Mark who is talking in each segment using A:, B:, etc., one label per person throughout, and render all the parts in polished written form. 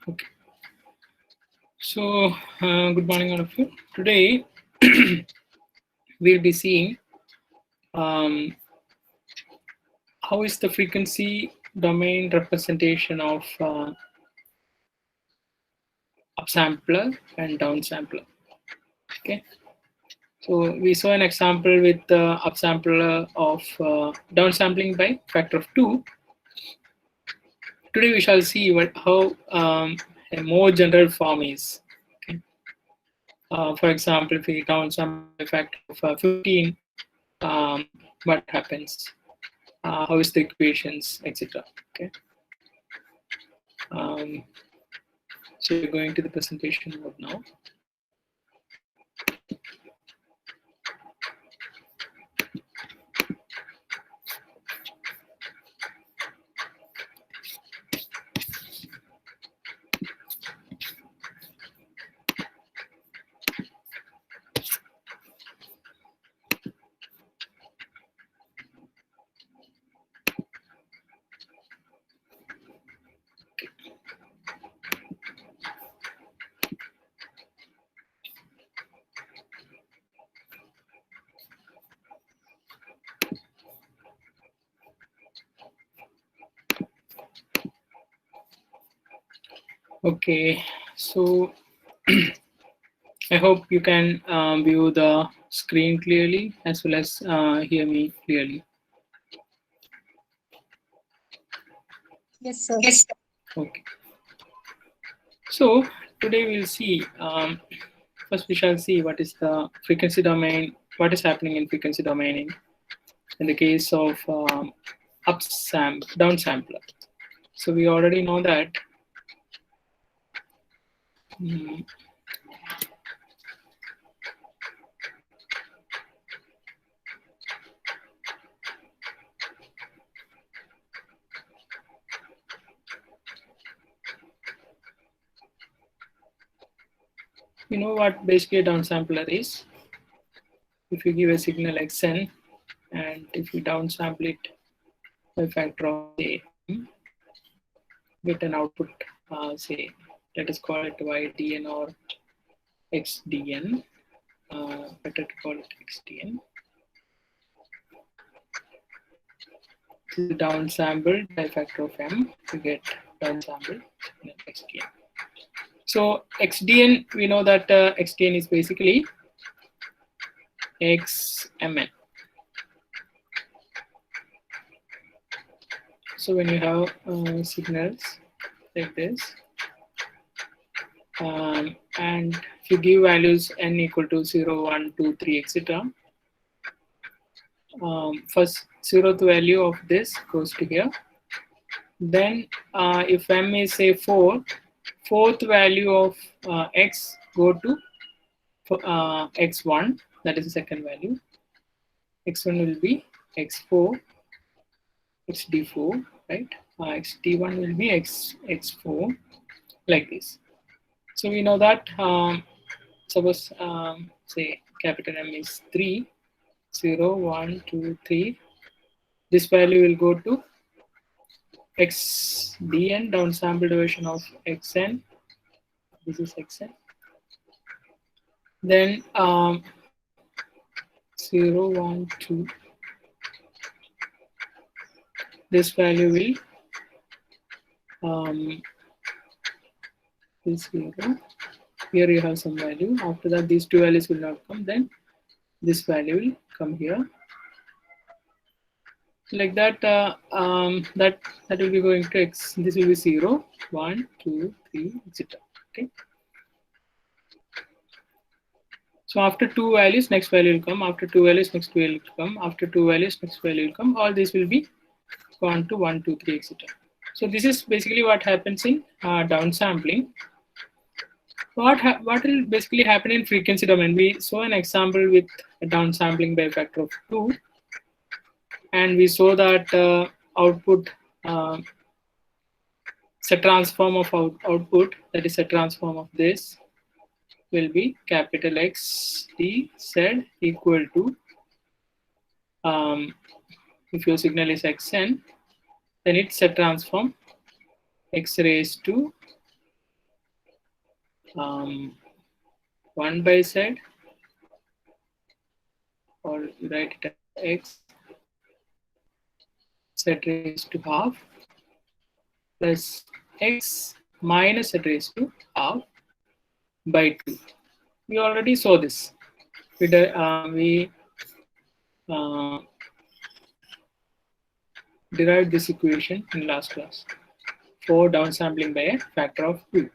A: Okay. So, good morning, all of you. Today, we'll be seeing how is the frequency domain representation of upsampler and downsampler. Okay. So we saw an example with the upsampler of downsampling by factor of 2. Today we shall see how a more general form is. Okay. For example, if we downsample by factor of 15, what happens? How is the equations, etc. Okay. So we're going to the presentation mode now. Okay, so I hope you can view the screen clearly as well as hear me clearly.
B: Yes, sir.
A: Yes. Okay. So today we'll see, first we shall see what is the frequency domain, what is happening in frequency domain in the case of downsampler. So we already know that you know what basically a downsampler is. If you give a signal xn and if you downsample it by factor of say m, get an output, say let us call it ydn or xdn. Better to call it xdn. This is downsampled by factor of m to get downsampled xdn. So xdn, we know that xdn is basically xmn. So when you have signals like this, and if you give values n equal to 0, 1, 2, 3, etc. First 0th value of this goes to here. Then if m is say 4, 4th value of x go to x1, that is the second value. x1 will be x4, xd4, right? xd1 will be x4, like this. So we know that suppose say capital M is 3, 0, 1, 2, 3. This value will go to xdn, downsampled version of xn. This is xn. Then 0, 1, 2. This value will is 0. Here you have some value. After that, these two values will not come. Then this value will come here. Like that, that will be going to x. This will be 0, 1, 2, 3, etc. Okay. So after two values, next value will come. After two values, next value will come. After two values, next value will come. All this will be gone to 1, 2, 3, etc. So this is basically what happens in downsampling. What will basically happen in frequency domain? We saw an example with downsampling by a factor of 2, and we saw that output set transform of output, that is a transform of this, will be capital X D Z equal to if your signal is xn, then it's a transform x raised to 1 by z, or you write it as x z raised to half plus x minus z raised to half by 2. We already saw this. We derived this equation in last class for downsampling by a factor of 2.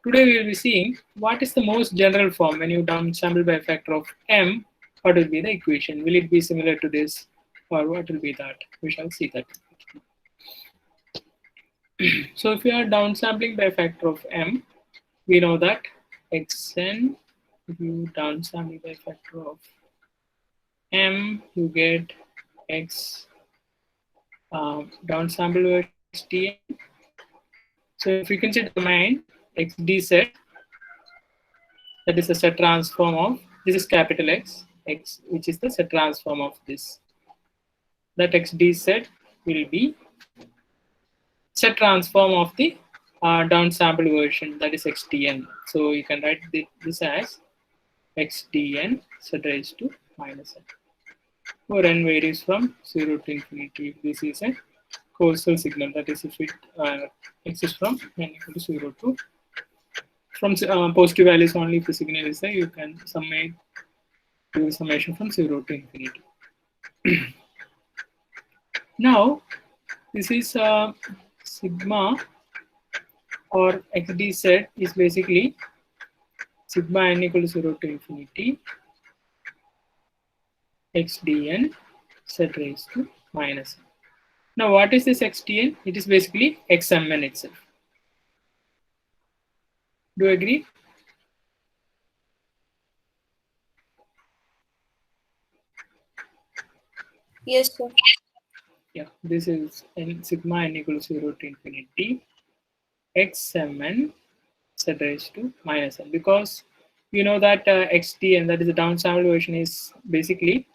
A: Today we will be seeing what is the most general form when you downsample by a factor of m. What will be the equation? Will it be similar to this, or what will be that? We shall see that. So if you are downsampling by a factor of m, we know that xn, if you downsample by a factor of m, you get x downsample version xtn. So in frequency domain, xdz, that is a set transform of, this is capital X, which is the set transform of this. That xdz will be set transform of the downsample version, that is xdn. So you can write this as xdn set raised to minus n, where n varies from 0 to infinity. This is a coastal signal, that is if it exists from n equal to 0 to, from positive values only. If the signal is there, you can do summation from 0 to infinity. Now this is sigma, or xdz is basically sigma n equal to 0 to infinity xdn set raised to minus n. Now what is this xdn? It is basically xmn itself. Do you agree?
B: Yes, sir.
A: Yeah, this is sigma n equal to 0 to infinity xmn set raised to minus n, because you know that xdn, that is the downsample version, is basically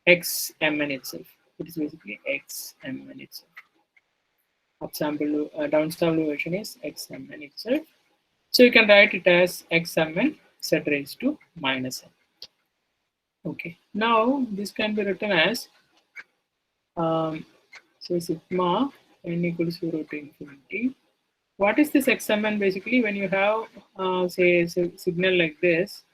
A: xmn itself. It is basically xmn itself. Upsample downsample version is xmn itself. So you can write it as xmn set raised to minus n. Okay. Now this can be written as so sigma n equals 0 to infinity. What is this xmn basically? When you have say a signal like this,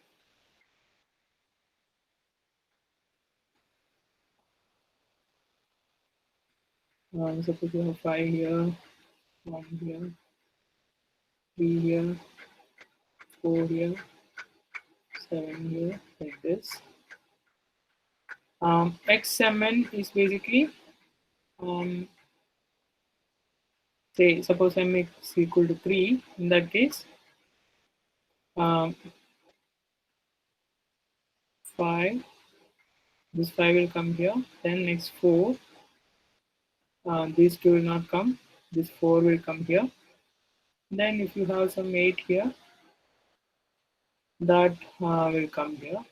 A: suppose you have 5 here, 1 here, 3 here, 4 here, 7 here, like this. Xmn is basically say suppose m is equal to 3. In that case, 5, this 5 will come here, then next 4, these 2 will not come, this 4 will come here, then if you have some 8 here, that will come here.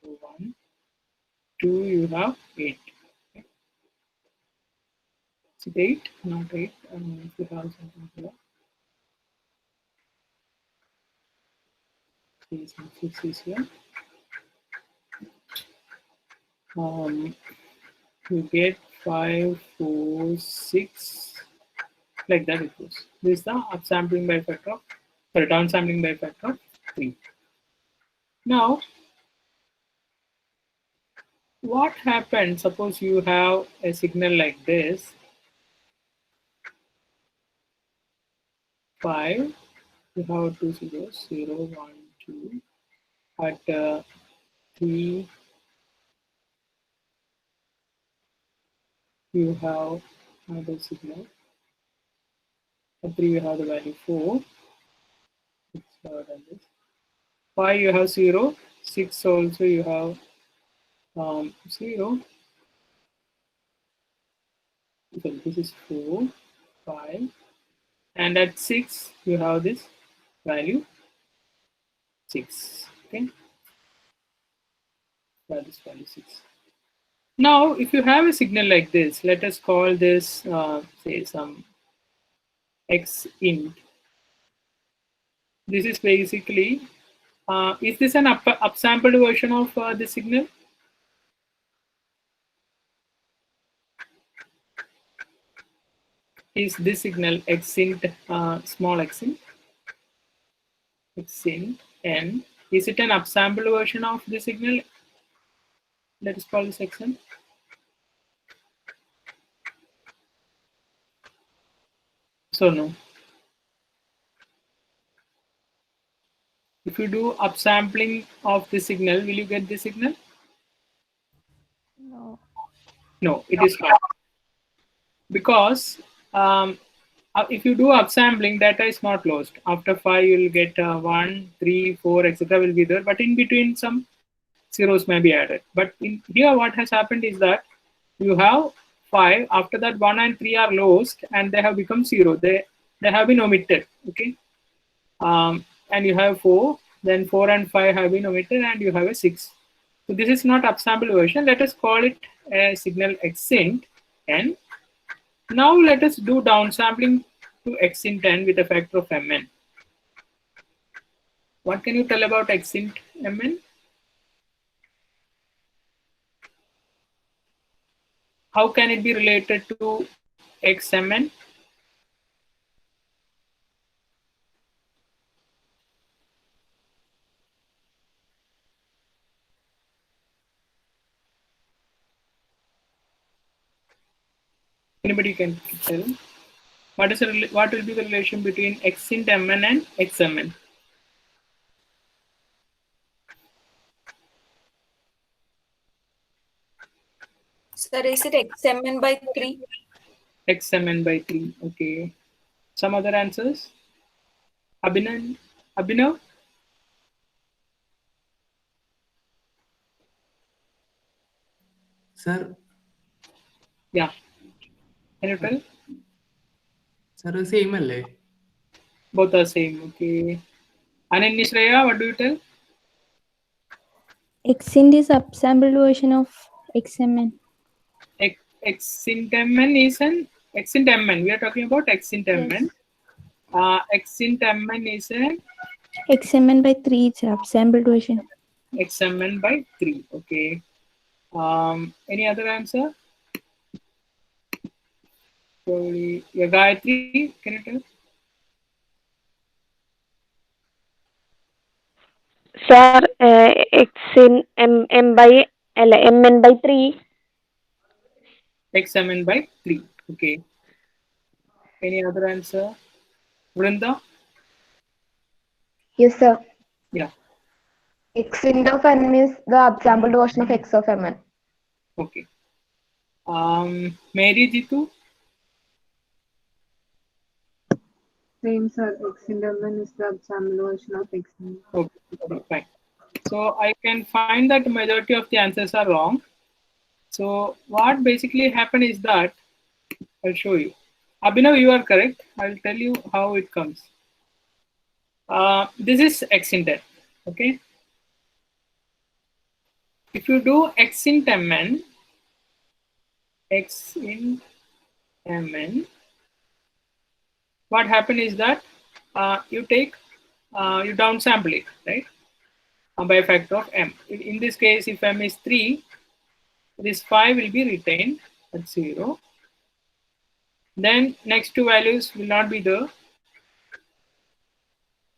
A: So 1, 2, you have 8. Okay. Is it 8? Not 8. If you have something here, 6 is here. You get 5, 4, 6, like that it goes. This is the upsampling by factor of, sorry, downsampling by factor of 3. Now, what happens? Suppose you have a signal like this, 5, you have 2 zeros, 0, 1, 2. At 3, you have another signal. At 3, you have the value 4. 5, you have 0. 6 also you have 0. So this is 4, 5. And at 6, you have this value 6. Okay. That is value 6. Now, if you have a signal like this, let us call this, say, some x int. This is basically Is this an upsampled version of the signal? Is this signal xint small xint n? Is it an upsampled version of the signal? Let us call this xn. So no. If you do upsampling of the signal, will you get the signal?
B: No.
A: No, it is not. Because if you do upsampling, data is not lost. After 5, you will get 1, 3, 4, etc. will be there. But in between, some zeros may be added. But in here, what has happened is that you have 5. After that, 1 and 3 are lost, and they have become 0. They have been omitted. Okay. And you have 4. Then 4 and 5 have been omitted, and you have a 6. So this is not upsample version. Let us call it a signal xint n. Now let us do downsampling to xint n with a factor of mn. What can you tell about xint mn? How can it be related to xmn? Anybody can tell. What will be the relation between xint mn and xmn?
C: Sir, is it xmn by 3?
A: Xmn by 3. Okay. Some other answers? Abhinav?
D: Sir.
A: Yeah. Can you tell?
D: Sir, same alle.
A: Both are same. Okay. Ananya, what do you tell?
B: Xint is upsampled version of XMN.
A: Xint mn is an xint mn. We are talking about xint mn. Xint mn is an
B: XMN by 3. It's upsampled version.
A: xmn by 3. Okay. Any other answer? Probably. Yeah, Gayatri, can you tell?
E: Sir, x in m by mn by 3.
A: Xmn by 3. Okay. Any other answer? Vrinda?
F: Yes, sir.
A: Yeah.
F: Xint of n means the upsampled version of x of mn.
A: Okay. Mary Jitu?
G: Same, sir. Xint mn is the upsampled version of xn.
A: Okay, fine. So I can find that majority of the answers are wrong. So what basically happened is that I'll show you. Abhinav, you are correct. I'll tell you how it comes. This is xint n. Okay. If you do xint mn, what happened is that you downsample it, right? By a factor of m. In this case, if m is 3, this 5 will be retained at 0. Then next two values will not be there.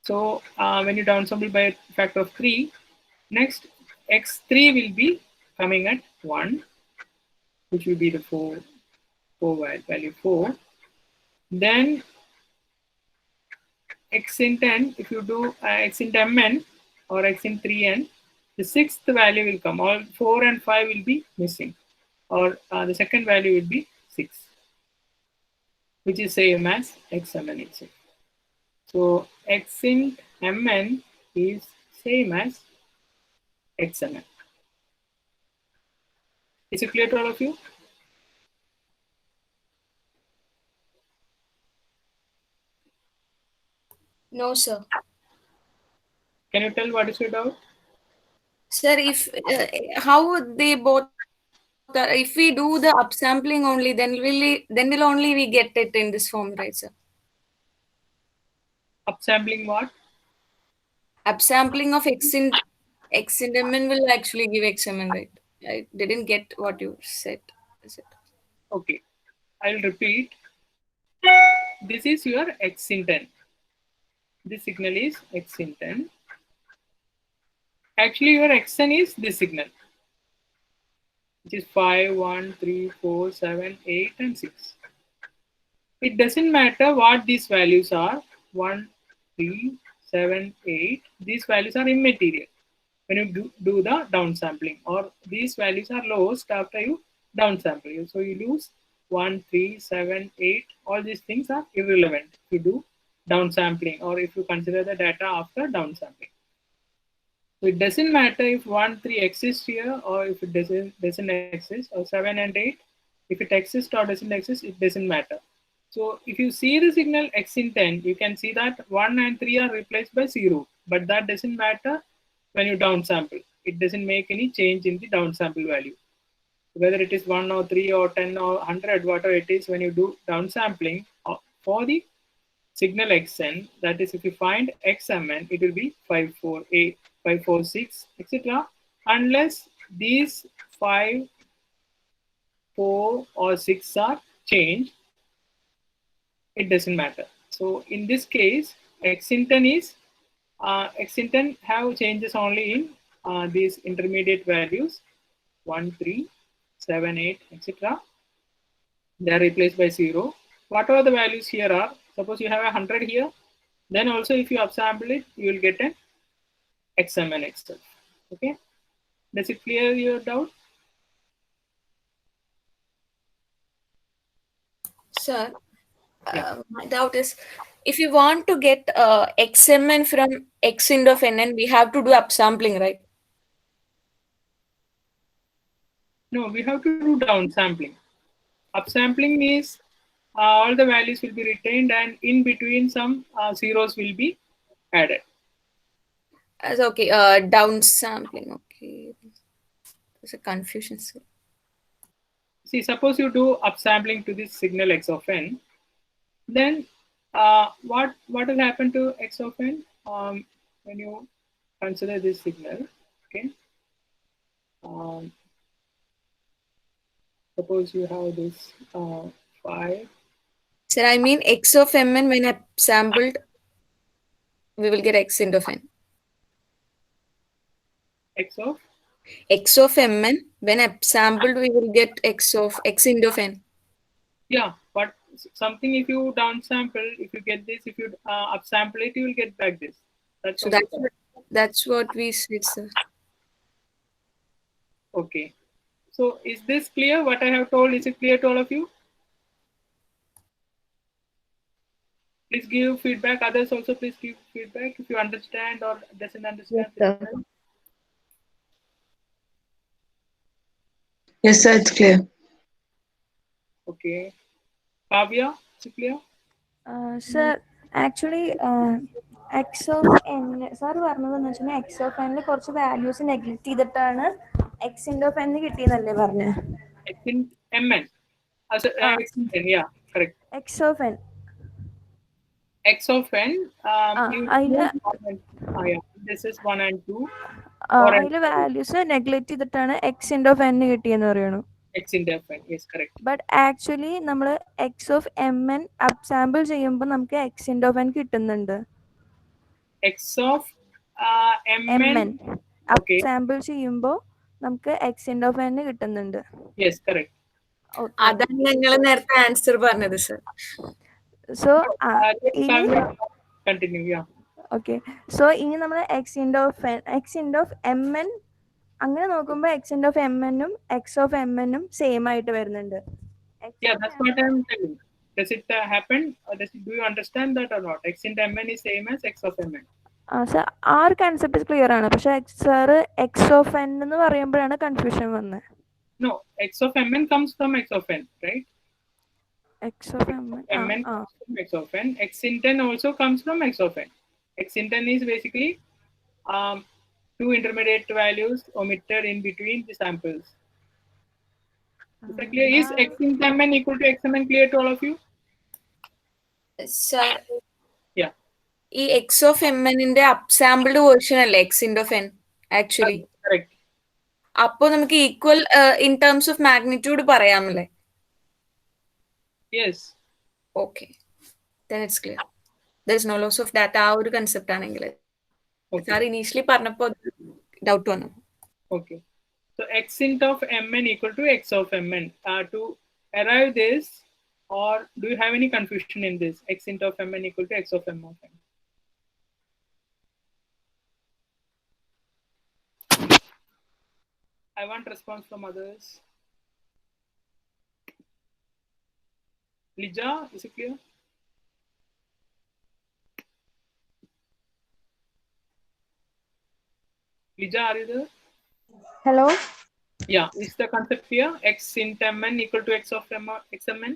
A: So when you downsample by a factor of 3, next x3 will be coming at 1, which will be the 4 value 4. Then xint n, if you do xint mn or xint 3n, the sixth value will come. All 4 and 5 will be missing, or the second value will be 6, which is same as xmn itself. So xint mn is same as xmn. Is it clear to all of you?
C: No, sir.
A: Can you tell what is your doubt?
C: Sir, if how they both are, if we do the upsampling only, then will only we get it in this form, right, sir?
A: Upsampling what?
C: upsampling of X in mn will actually give XMN, right? I didn't get what you said. Is it?
A: Okay, I'll repeat. This is your X in 10. This signal is X in 10. Actually, your Xn is this signal, which is 5, 1, 3, 4, 7, 8, and 6. It doesn't matter what these values are, 1, 3, 7, 8. These values are immaterial when you do the downsampling, or these values are lost after you downsample. So you lose 1, 3, 7, 8. All these things are irrelevant if you do downsampling, or if you consider the data after downsampling. So it doesn't matter if 1, 3 exists here, or if it doesn't exist, or 7 and 8. If it exists or doesn't exist, it doesn't matter. So if you see the signal X in 10, you can see that 1 and 3 are replaced by 0. But that doesn't matter when you downsample. It doesn't make any change in the downsample value. Whether it is 1 or 3 or 10 or 100, whatever it is, when you do downsampling for the signal Xn, that is, if you find XMN, it will be 548, 546, etc. Unless these 5, 4, or 6 are changed, it doesn't matter. So in this case, X in 10 is X in 10 have changes only in these intermediate values 1, 3, 7, 8, etc. They are replaced by 0. Whatever the values here are, suppose you have 100 here, then also if you upsample it, you will get an XMN itself. Okay, does it clear your doubt?
C: Sir,
A: Yeah.
C: my doubt is, if you want to get XMN from X ind of NN, we have to do upsampling, right?
A: No, we have to do downsampling. Upsampling is all the values will be retained, and in between some zeros will be added.
C: As okay, downsampling. Okay, there's a confusion, sir.
A: See, suppose you do upsampling to this signal X of n, then what will happen to X of n when you consider this signal? Okay, suppose you have this 5.
C: Sir, I mean X of Mn when upsampled, we will get X ind of N.
A: X of
C: Mn when upsampled, we will get X ind of N.
A: Yeah, but something if you downsample, if you get this, if you upsample it, you will get back this.
C: So that's what we said, sir.
A: Okay. So is this clear? What I have told, is it clear to all of you? Please give feedback. Others also please give feedback if you understand or doesn't understand.
F: Yes, sir.
H: Yes, sir, it's clear.
A: Okay. Kavya, is it clear?
B: Sir, actually, X of n, sir പറഞ്ഞതെന്ന് വെച്ചാൽ X of n കുറച്ച് values neglect ചെയ്തിട്ടാണ് X into of n കിട്ടിയെന്നല്ലേ പറഞ്ഞത്?
A: X in Mn. X in n, yeah, correct.
B: X of n.
A: X of n. Yeah, this is 1 and 2.
B: അതിൽ values neglect ചെയ്തിട്ടാണ് X into of n കിട്ടിയെന്ന് പറയുന്നു.
A: X in n, yes, correct.
B: But actually നമ്മൾ X of mn അപ്സാമ്പിൾ ചെയ്യുമ്പോൾ നമുക്ക് X into of n കിട്ടുന്നുണ്ട്.
A: X of Mn
B: അപ്സാമ്പിൾ ചെയ്യുമ്പോൾ നമുക്ക് X into of n കിട്ടുന്നുണ്ട്.
A: Yes, correct.
C: അതാണ് ഞങ്ങൾ നേരത്തെ ആൻസർ പറഞ്ഞത്, sir.
B: So
A: continue, yeah.
B: Okay, so ഇനി നമ്മൾ X into of mn അങ്ങനെ നോക്കുമ്പോൾ X into of mn ഉം X of mn ഉം സെയിം ആയിട്ട് വരുന്നുണ്ട്.
A: Yeah, that's what I'm telling. Does it happen? Do you understand that or not? X into Mn is same as X of Mn.
B: Sir ആ ഒരു concept clear ആണ്, പക്ഷെ sir X of n എന്ന് പറയുമ്പോഴാണ് confusion വന്നത്.
A: No, X of Mn comes from X of n, right?
B: X of Mn
A: comes from X of n. X into n also comes from X of n. X into n is basically two intermediate values omitted in between the samples. Is that clear? Is X into Mn equal to Xmn clear to all of you?
C: Sir,
A: Yeah.
C: ഈ x of M എന്നിന്റെ upsampled version അല്ലേ x ഇൻഡ് of N actually.
A: Correct.
C: അപ്പോൾ നമുക്ക് equal in terms of magnitude പറയാമല്ലേ?
A: Yes.
C: Okay, then it's clear. There is no loss of data. ആ ഒരു concept ആണെങ്കിൽ
A: Okay.
C: സാർ ഇനീഷ്യലി പറഞ്ഞപ്പോൾ ഡൗട്ട് വന്നു.
A: Okay. So x int of mn equal to x of mn. To arrive this, or do you have any confusion in this? X int of mn equal to x of m of n. I want response from others. Lija, is it clear? Lija, are you there?
F: Hello?
A: Yeah, is the concept here? X int mn equal to x of m xmn?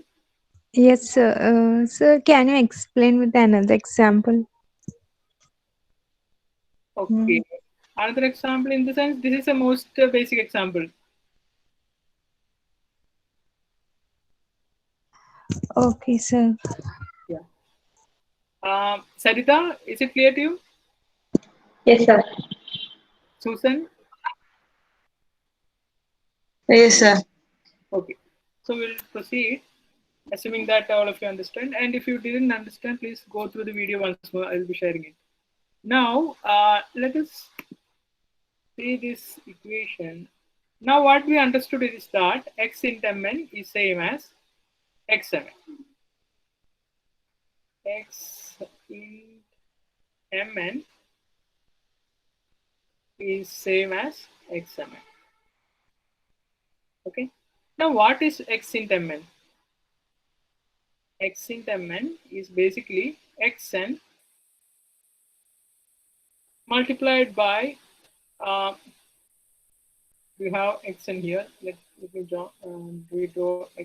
H: Yes, sir. Sir, can you explain with another example?
A: Okay. Another example in the sense, this is the most basic example.
H: Okay, sir.
A: Yeah. Sarita, is it clear to you?
I: Yes, sir.
A: Susan?
I: Yes, sir.
A: Okay. So we'll proceed, assuming that all of you understand. And if you didn't understand, please go through the video once more. I will be sharing it. Now, let us see this equation. Now, what we understood is that x int mn is same as xmn. X int mn is same as xmn. Okay. Now, what is x int mn? X int mn is basically xn multiplied by we have xn here. Let me draw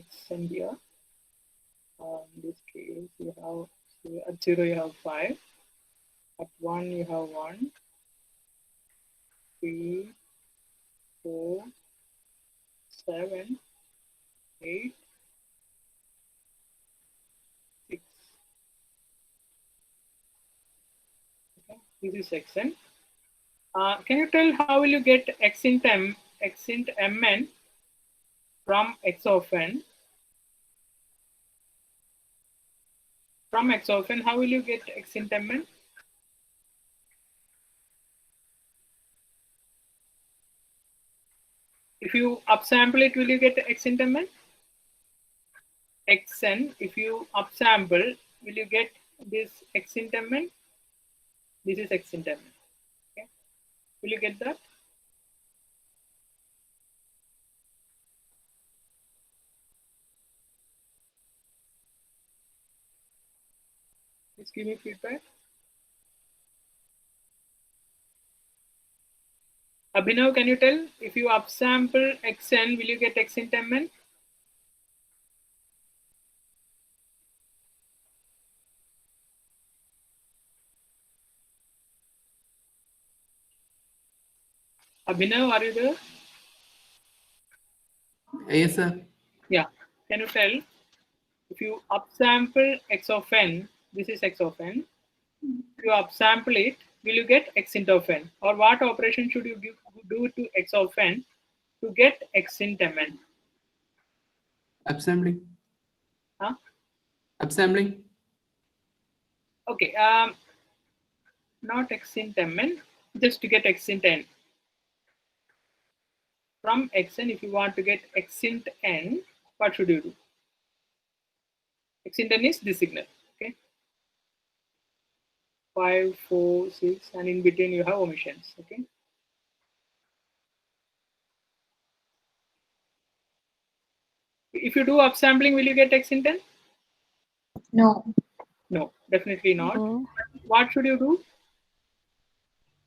A: xn here. In this case, you have at 0 you have 5, at 1 you have 1, 3, 4, 7, 8, 6. Okay, this is xn. Can you tell how will you get x int mn from x of n? From x of n, how will you get x int mn? If you upsample it, will you get x int mn? Xn, if you upsample, will you get this x int mn? This is x int mn. Okay. Will you get that? Please give me feedback. Abhinav, can you tell if you upsample xn, will you get x int mn? Abhinav, are you there?
D: Yes, sir.
A: Yeah. Can you tell if you upsample x of n, this is x of n. If you upsample it, will you get x int of n? Or what operation should you do to x of n to get x int mn?
D: Upsampling.
A: Huh?
D: Upsampling.
A: Okay. Not x int mn, just to get x int n. From xn, if you want to get x int n, what should you do? X int n is this signal. Okay. 5, 4, 6, and in between you have omissions. Okay. If you do upsampling, will you get x int n?
I: No.
A: No, definitely not.
B: No.
A: What should you do?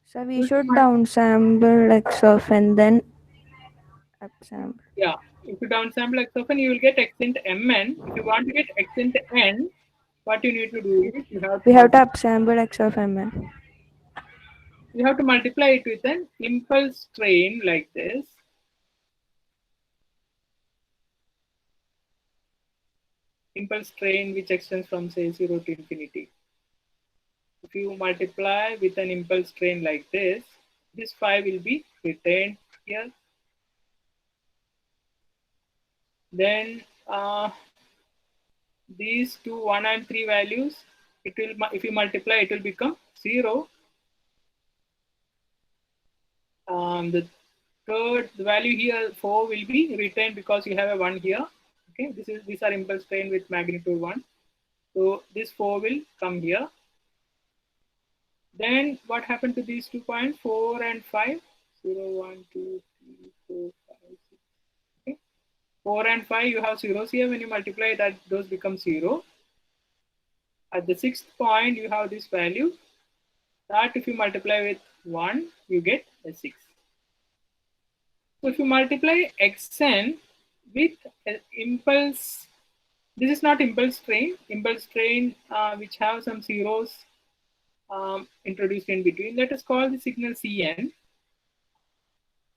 B: So we should downsample x of n, then upsample.
A: Yeah, if you downsample x of n, you will get x int mn. If you want to get x int n, what you need to do is you have to
B: upsample x of mn.
A: You have to multiply it with an impulse train like this. Impulse train which extends from say 0 to infinity. If you multiply with an impulse train like this 5 will be retained here. Then these two 1 and 3 values, it will, if you multiply, it will become 0. The value here 4 will be retained because you have a 1 here. Okay, these are impulse train with magnitude 1. So this 4 will come here. Then what happened to these 2 points, 4 and 5? 0, 1, 2, 3, 4, 5, 6. Okay. 4 and 5, you have zeros here. When you multiply that, those become 0. At the 6th point, you have this value. That if you multiply with 1, you get a 6. So if you multiply xn with an impulse, this is not impulse train which have some zeros introduced in between. Let us call the signal Cn.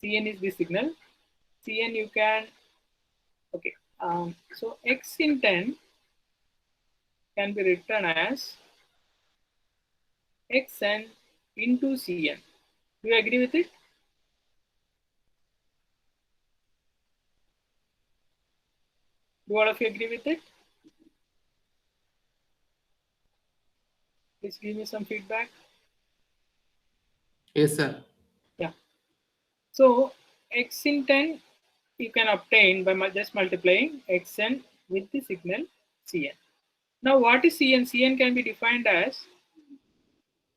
A: Cn is the signal. Cn you can, okay. So x in 10 can be written as xn into Cn. Do you agree with it? Do all of you agree with it? Please give me some feedback.
D: Yes, sir.
A: Yeah. So x in 10 you can obtain by just multiplying xn with the signal Cn. Now what is Cn? Cn can be defined as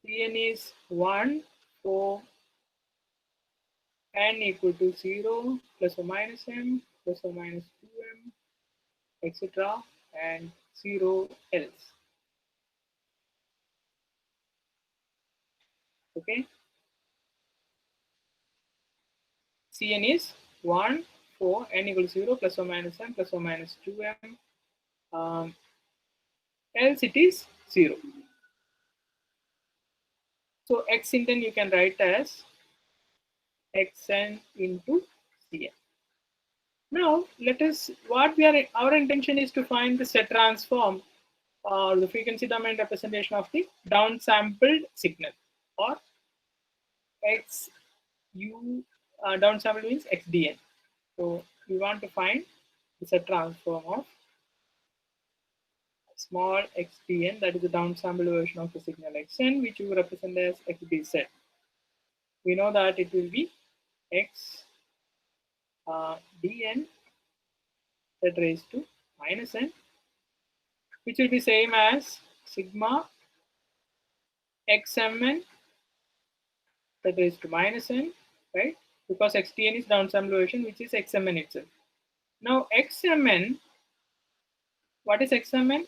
A: Cn is 1 for n equal to 0 plus or minus m plus or minus 2m, etc. and 0 else. Okay. Cn is 1 for n equal to 0 plus or minus m plus or minus 2m. Else it is 0. So x in 10 you can write as xn into Cn. Now let us, our intention is to find the set transform or the frequency domain representation of the downsampled signal, or xu, downsampled means xdn. So we want to find the set transform of small xdn, that is the downsampled version of the signal xn, which we represent as xdz. We know that it will be x dn that raised to minus n, which will be same as sigma xmn that raised to minus n, right? Because xdn is downsampled version, which is xmn itself. Now xmn, what is xmn?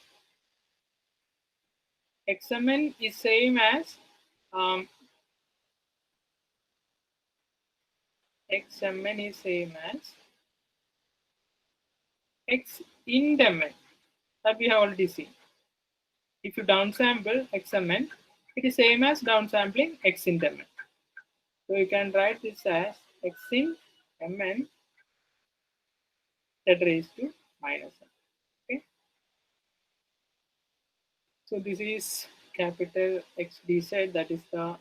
A: Xmn is same as xmn is same as x in mn, that we have already seen. If you downsample xmn, it is same as downsampling x in mn. So you can write this as x in mn that raised to minus n. Okay. So this is capital XDZ, that is the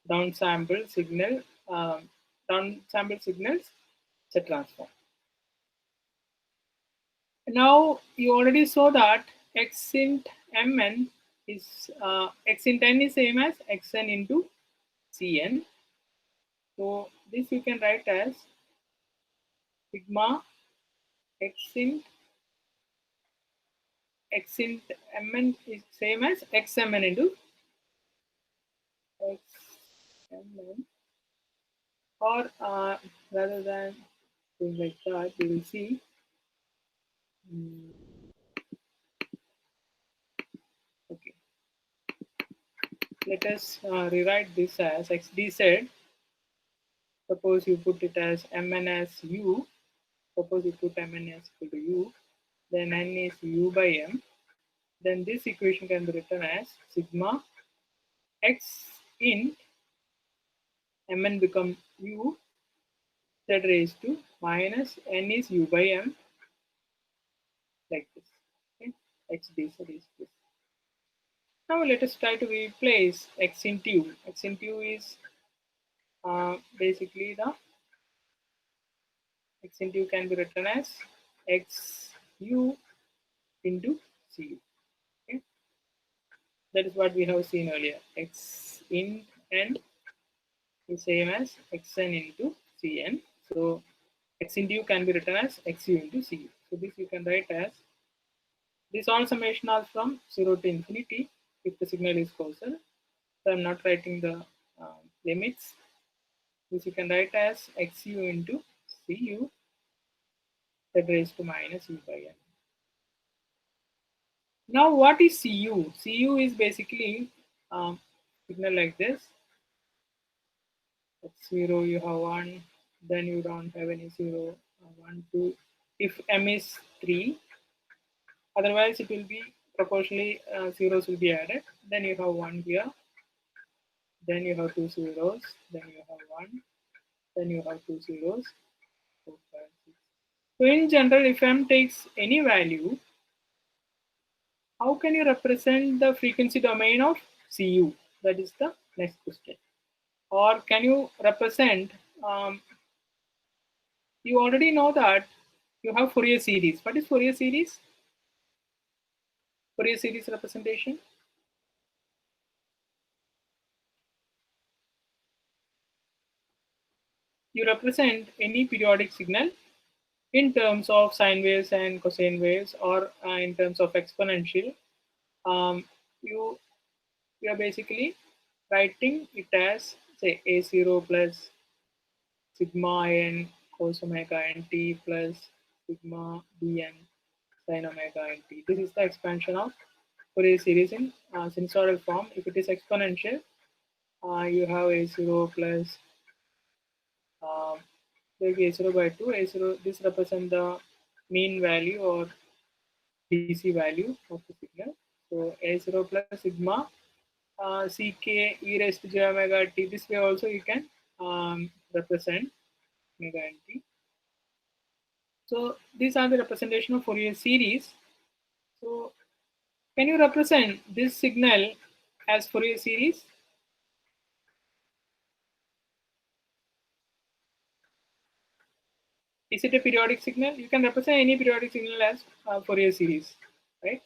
A: downsample signal, downsample signals set transform. Now you already saw that x int mn is x int n is same as xn into Cn. So this you can write as sigma x int mn is same as xmn into xmn, or rather than doing like that, we will see. Okay, let us rewrite this as xdz. Suppose you put it as mn as u. Suppose you put mn as equal to u, then n is u by m. Then this equation can be written as sigma x int mn become u that raised to minus n is u by m, like this. Okay, xdz is this. Now let us try to replace x into u. X into u is basically the x into u can be written as xu into cu. Okay? That is what we have seen earlier. X in n is same as xn into cn. So x into u can be written as xu into cu. So this you can write as this all summation are from 0 to infinity if the signal is causal. So I'm not writing the limits. This you can write as xu into cu that raised to minus u by n. Now what is cu? Cu is basically signal like this. At 0 you have 1, then you don't have any 0, 1, 2. If m is 3, otherwise it will be proportionally zeros will be added. Then you have 1 here, then you have 2 zeros, then you have 1, then you have 2 zeros, 4, 5, 6. So in general, if m takes any value, how can you represent the frequency domain of cu? That is the next question. Or can you represent, you already know that you have Fourier series. What is Fourier series? Fourier series representation. You represent any periodic signal in terms of sine waves and cosine waves, or in terms of exponential. You are basically writing it as, say, a0 plus sigma n cos omega nt plus sigma bn sin omega nt. This is the expansion of Fourier series in sinusoidal form. If it is exponential, you have a0 plus a0 by 2. A0, this represents the mean value or DC value of the signal. So a0 plus sigma ck e raised to j omega t. This way also you can represent omega nt. So these are the representation of Fourier series. So can you represent this signal as Fourier series? Is it a periodic signal? You can represent any periodic signal as Fourier series, right?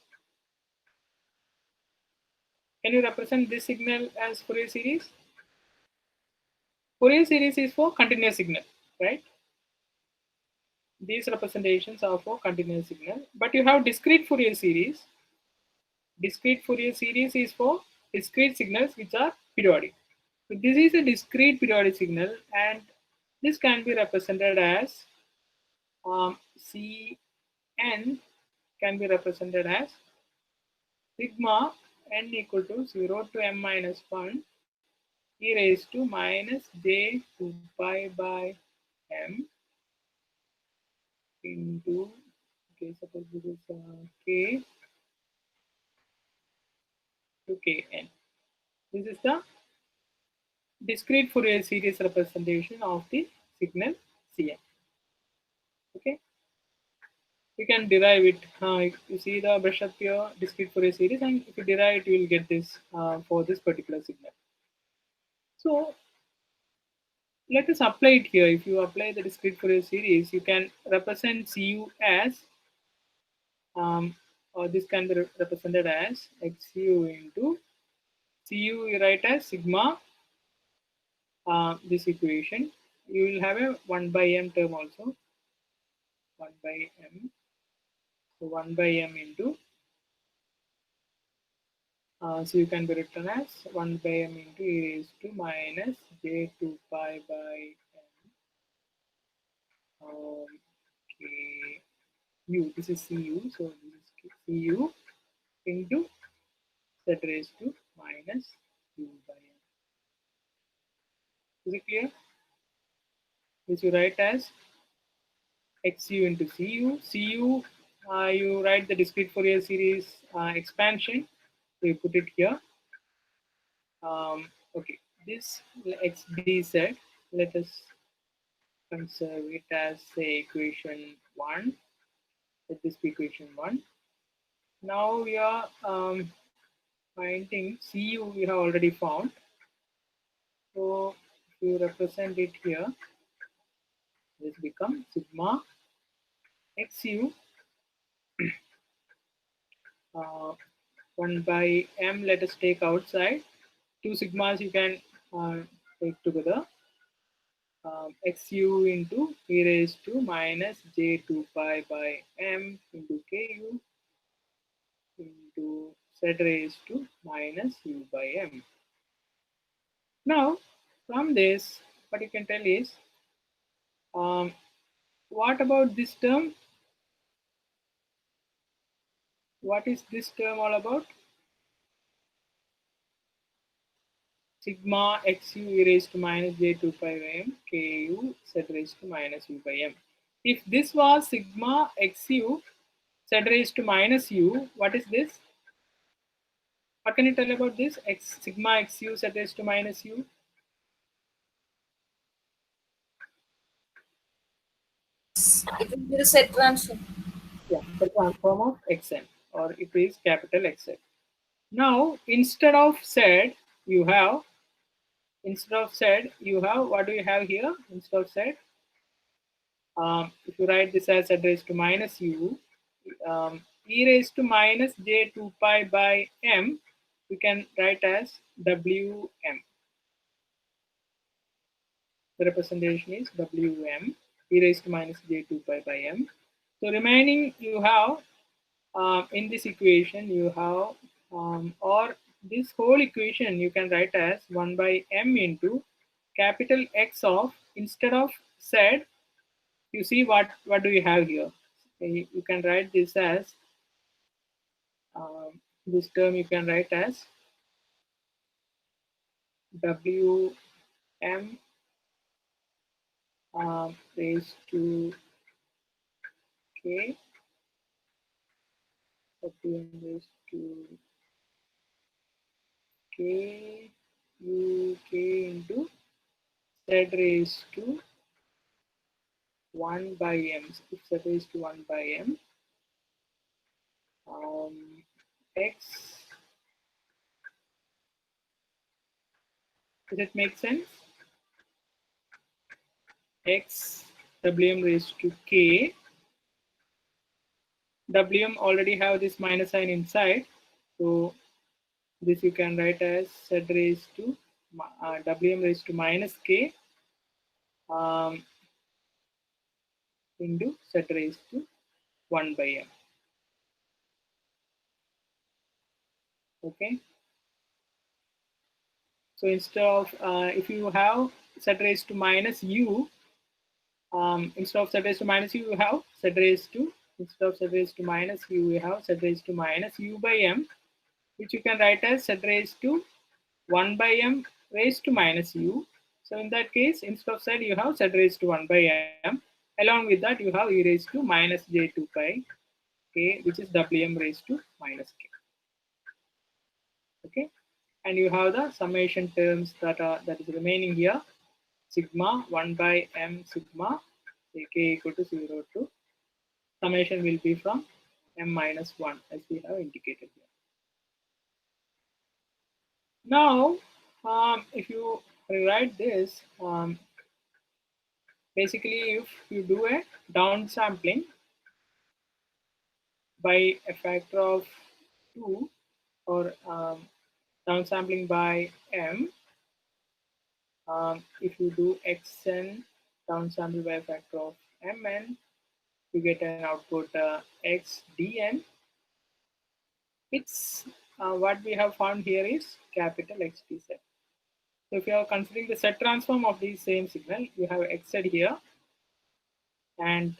A: Can you represent this signal as Fourier series? Fourier series is for continuous signal, right? These representations are for continuous signal, but you have discrete Fourier series. Discrete Fourier series is for discrete signals which are periodic. So this is a discrete periodic signal, and this can be represented as Cn can be represented as sigma n equal to 0 to m minus 1 e raised to minus j 2 pi by m into, okay, suppose this is k to kn. This is the discrete Fourier series representation of the signal Cn. Okay, you can derive it. You see the brush up here, discrete Fourier series, and if you derive it, you will get this for this particular signal. So let us apply it here. If you apply the discrete Fourier series, you can represent Cu as, or this can be represented as xu into Cu. You write as sigma. This equation, you will have a 1 by m term also. 1 by m. So 1 by m into. So you can be written as 1 by m into e raised to minus j 2 pi by m. Okay. U. This is Cu. So this is Cu into z raised to minus u by m. Is it clear? This you write as xu into cu. Cu, you write the discrete Fourier series expansion. So you put it here. Okay, this xdz, let us conserve it as, say, equation 1. Let this be equation 1. Now we are finding CU we have already found. So if you represent it here, this becomes sigma XU 1 by m. Let us take outside. 2 sigmas you can take together. XU into e raised to minus j2 pi by m into KU into z raised to minus u by m. Now, from this, what you can tell is, what about this term? What is this term all about? Sigma xu e raised to minus j2 pi by m ku z raised to minus u by m. If this was sigma xu z raised to minus u, what is this? What can you tell about this? Sigma xu z raised to minus u?
C: It will be the set transform.
A: Yeah, the transform of xn, or it is capital Xn. Now, instead of z, you have what do you have here? Instead of z, if you write this as z raised to minus u, e raised to minus j2 pi by m, you can write as wm. The representation is wm, e raised to minus j2 pi by m. So remaining you have, in this equation you have, or this whole equation you can write as 1 by m into capital X of, instead of z, you see what do you have here? You can write this as, this term you can write as wm raised to k, wm raised to k u k into z raised to 1 by m. So if z raised to 1 by m, x, does it make sense? X wm raised to k. Wm already have this minus sign inside, so this you can write as z raised to wm raised to minus k into z raised to 1 by m. Okay. So instead of, if you have z raised to minus u, instead of z raised to minus u, you have z raised to, instead of z raised to minus u, you have z raised to minus u by m, which you can write as z raised to 1 by m raised to minus u. So in that case, instead of z, you have z raised to 1 by m. Along with that, you have e raised to minus j2 pi k, which is wm raised to minus k. Okay, and you have the summation terms that is remaining here. Sigma 1 by m sigma k equal to 0 to, summation will be from m minus 1, as we have indicated here. Now, if you rewrite this, basically if you do a downsampling by a factor of 2, or downsampling by m, if you do xn downsample by a factor of mn, you get an output xdn. It's what we have found here is capital XD set. So if you are considering the set transform of the same signal, you have xz here, and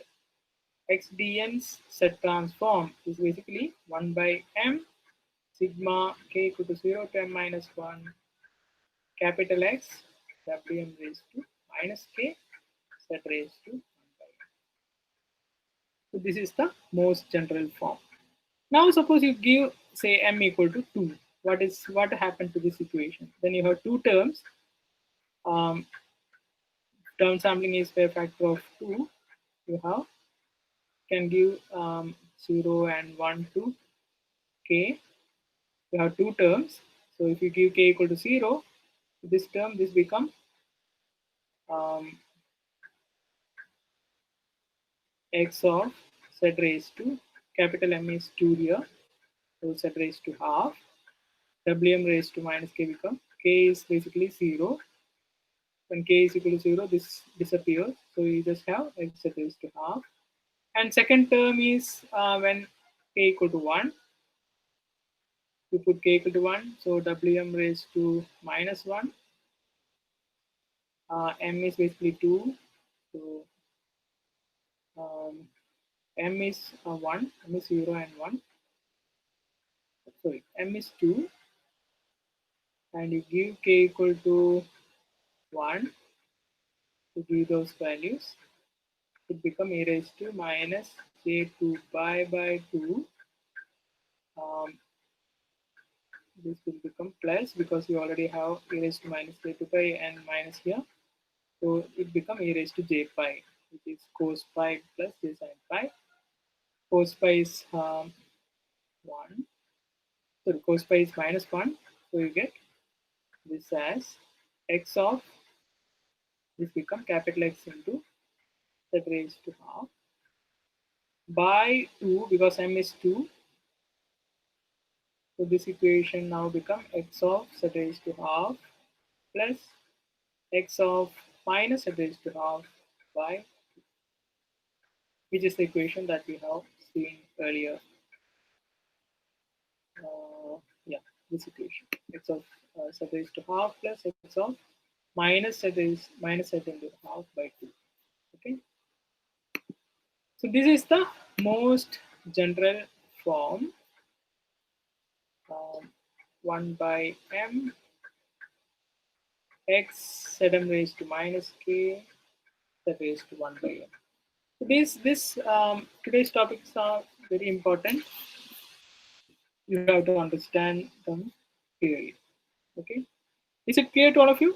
A: xdn's set transform is basically 1 by m sigma k equal to 0 to m minus 1 capital X wm raised to minus k z raised to 1 by m. So this is the most general form. Now suppose you give, say, m equal to 2. What happened to this equation? Then you have two terms. Downsampling is by a factor of 2. You have, can give 0 and 1 to k. you have two terms. So if you give k equal to 0, this term, this become x of z raised to capital M is 2 here, so z raised to half. Wm raised to minus k become k is basically 0. When k is equal to 0, this disappears. So you just have x z raised to half. And second term is when k equal to 1. You put k equal to 1, so Wm raised to minus 1. M is basically 2. So M is 1, M is 0 and 1. Sorry, M is 2. And you give k equal to 1 to give those values. It become e raised to minus j2 pi by 2. This will become plus because you already have e raised to minus j2 pi and minus here. So it become e raised to j pi, which is cos pi plus j sin pi. Cos pi is 1. So cos pi is minus 1. So you get this as x of, this become capital X into z raised to half by 2 because m is 2. So this equation now become x of z raised to half plus x of minus z raised to half by 2, which is the equation that we have seen earlier. Yeah, this equation, x of z raised to half plus x of minus z into half by 2. Okay. So this is the most general form. 1 by m x zm raised to minus k z raised to 1 by m. So today's topics are very important. You have to understand them clearly. Okay, is it clear to all of you?